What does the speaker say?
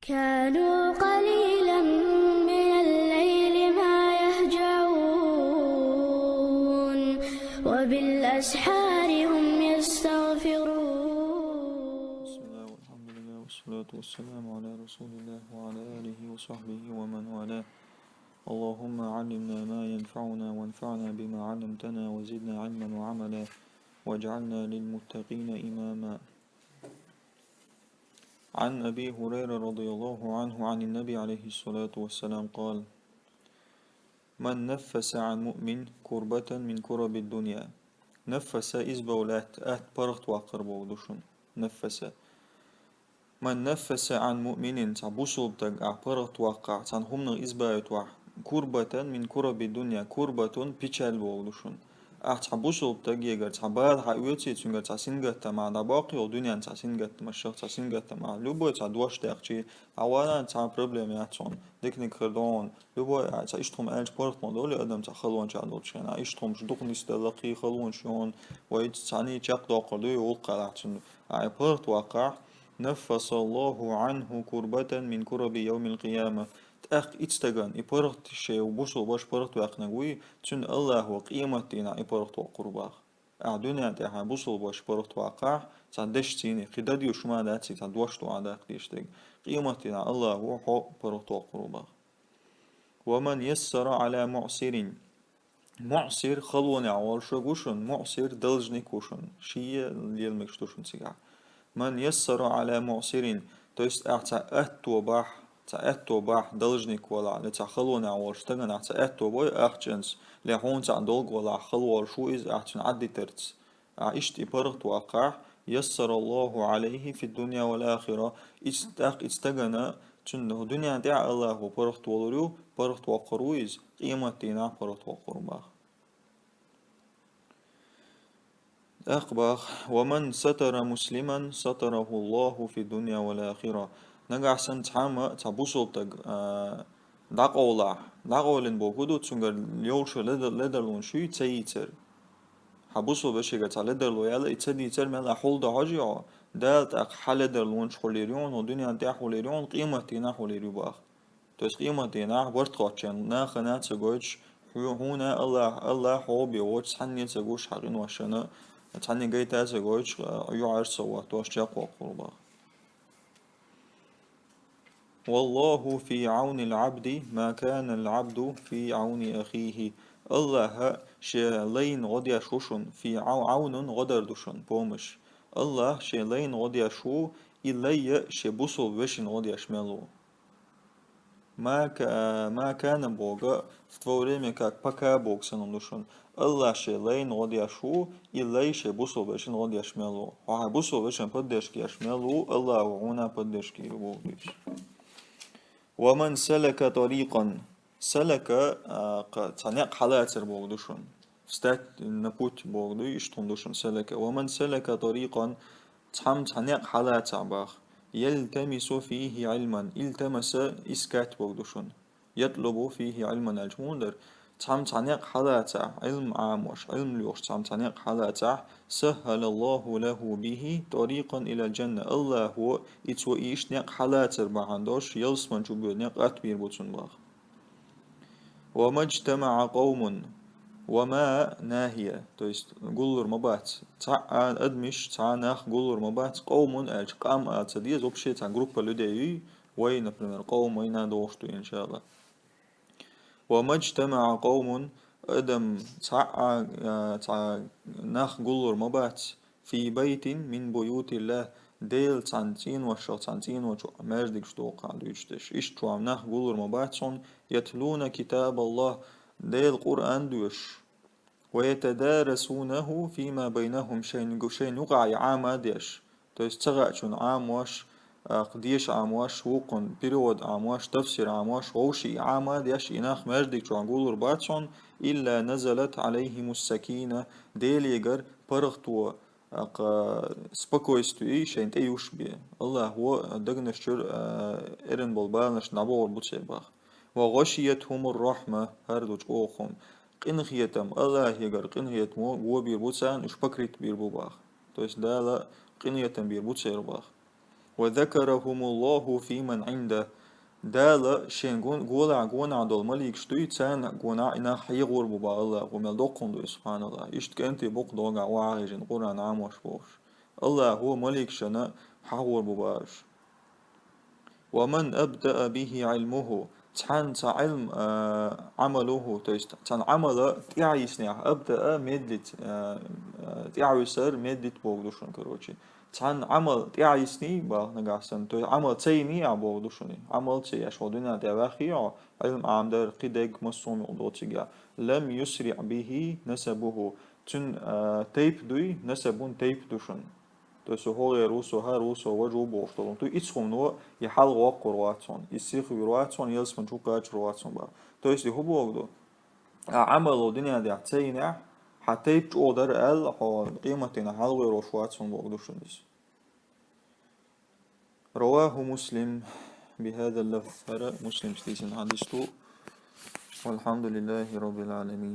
كانوا قليلا من الليل ما يهجعون وبالأسحار هم يستغفرون. بسم الله والحمد لله والصلاة والسلام على رسول الله وعلى آله وصحبه ومن والاه. اللهم علمنا ما ينفعنا وانفعنا بما علمتنا وزدنا علما وعملا واجعلنا للمتقين إماما. عن أبي هريرة رضي الله عنه عن النبي عليه الصلاة والسلام قال: من نفس عن مؤمن كربة من كرب الدنيا. نفس إزبولات برغت وقر بودشن. نفس من نفس عن مؤمن تعبوسل بتق برغت وقع عن هم إزبايت وح كربة من كرب الدنيا كربة بيشال بودشن. تعبوسل بتق يجر تعباد حيوتي تنجر تعسنجت مع دباقي ودنيا تعسنجت مشخ تعسنجت مع لبو تعدوش تأخشي أولا تع problem يعطون ديكني كردون لبو تعيشتهم أنج برغت مدول أدم تخلون جادول شين عيشتهم جدوق نستلقي خلون شون ويت تعني جاق داقلو يولق لعتن برغت وقع. نفس الله عنه كربة من كرب يوم القيامة. تأخ إتستغن إبرغت شيء وبوسو باش برغت وقنقوي تن الله وقيمتنا إبرغت وقرباخ. أعدنا تها بوسو باش برغت وقع تعدش تيني قداديو شما داتي تعدوشتو عداق ديشتغ قيمتنا الله وحو برغت وقرباخ. ومن يسر على معسر. معسر خلون عوال شغوشن معسر دلجني كوشن شيء ليلمكشتوشن سيقع. من يسر على معسر تويست أتو باح تأتو باح دلجنك ولا لتخلون عوال شتغن أتو باي أخجنس لهون تعدلق ولا خلوال شو إز أحسن عدي ترتس عشت برغت وقع. يسر الله عليه في الدنيا والآخرة استغنى تنه دنيا دع الله برغت ولريو برغت وقرويز قيمتنا برغت وقربا أخبار. ومن ستر مسلما ستره الله في الدنيا والآخرة. نجح سن تعمى تعبوسل تج دقولن بوجودو تسنجر ليولش لدرلون شو تيتر حبوسل بشيء تعال لدرلو يلا يتديتر من الحول ده هاجيا ده حال لدرلون شخوليريون ودنيا ده حوليريون قيمتنا حوليريو باخ تس قيمتنا ورد قاتشن ناخنا تجوج هنا الله هو بيوج حني تجوش حقين وشنا تعني جاي تازجوج يعرس وتوش جاق وقربا. والله في عون العبد ما كان العبد في عون أخيه. الله شيلين غدي شوشن في عون غدر دوشن بومش. الله شيلين غدي شو إلي شبوسو وشن غدي شملو. ما كان بوغا فتوري مكاك بكا بوغ سنندوشن. الله شيلين غدي شو إلي شبوسو وشن غدي شملو. وها بوسو وشن بدش كي شملو الله وعونا بدش كي بوغيش. ومن سلك طريقا سلك تنق حالات بوغدوشن ستات نبوت بوغدو يشتندوشن سلك. ومن سلك طريقا تنق حالات باخ يلتمس فيه علما التمس إسكات بوغدوشن يطلب فيه علما الجموندر تنق حالات علم عاموش علم ليوش تنق حالات سهل الله له به طريقا إلى الجنة. الله هو إتو إيش نق حالات بعندوش يلسمن جبو نق أتبير بوتن باخ. وما اجتمع قوم وما ناهية تويست قولر مبات تاع أدمش تاع ناخ قولر مبات قوم أج قام أتصديز وبشي تاع جروب لدي وين بريمير قوم وين دوشتو إن شاء الله. وما اجتمع قوم أدم تاع ناخ قولر مبات في بيت من بيوت الله ديل تانتين وشو تانتين وشو مردك شتوقع دويشتش إشتو عم ناخ قولر مباتون يتلون كتاب الله ديل قرآن دوش ويتدارسونه فيما بينهم شين يقع عام ديش تستغعشون عام واش قديش عام واش وقن بيرود عام واش تفسير عام واش ووشي عام ديش إناخ مردك شو عنقول رباتشون إلا نزلت عليهم السكينة ديل يجر برغتو سبكويستوي شين تيوش بي الله هو دغنشر إرن بالبانش نبور بوتشي باخ. وغشيتهم الرحمة هردوش أوخم قنخيتم الله يجر قنخيتم وبير بوتسان إش بكريت بير بوباخ تويس دالا قنيتم بير بوتسير باخ. وذكرهم الله في من عنده دال شين جونا عدل ملك شتوي تان جونا إنا حيغور ببا الله ومل دوقون سبحان الله إشت كنتي بوق دوغا واعجن قرآن عام وشبوش الله هو ملك شنا حور بباش ومن أبدأ به علمه تحن علم عمله تيست تحن عمل تعيسني أبدأ مدلت تعيسر مدلت بوغدوشن كروتشي تحن عمل تعيسني با نجاسن تو عمل تيني عبوغدوشني عمل تي أشودنا دواخي علم عام در قدق مصوم يقدوتيجا لم يسرع به نسبه تن تيب دوي نسبون تيب دوشن то есть هو روسو ها روسو وجو بوفتون تو إتسخم نو يحل واق رواتون يسيخ رواتون يلس من شوكا رواتون با то есть هو بوغدو عملو دنيا دي عتينا حتى يبجو در ال ها قيمتنا حلوة روشواتون بوغدو شندس رواه مسلم بهذا اللفظ مسلم ستيسن حديثه والحمد لله رب العالمين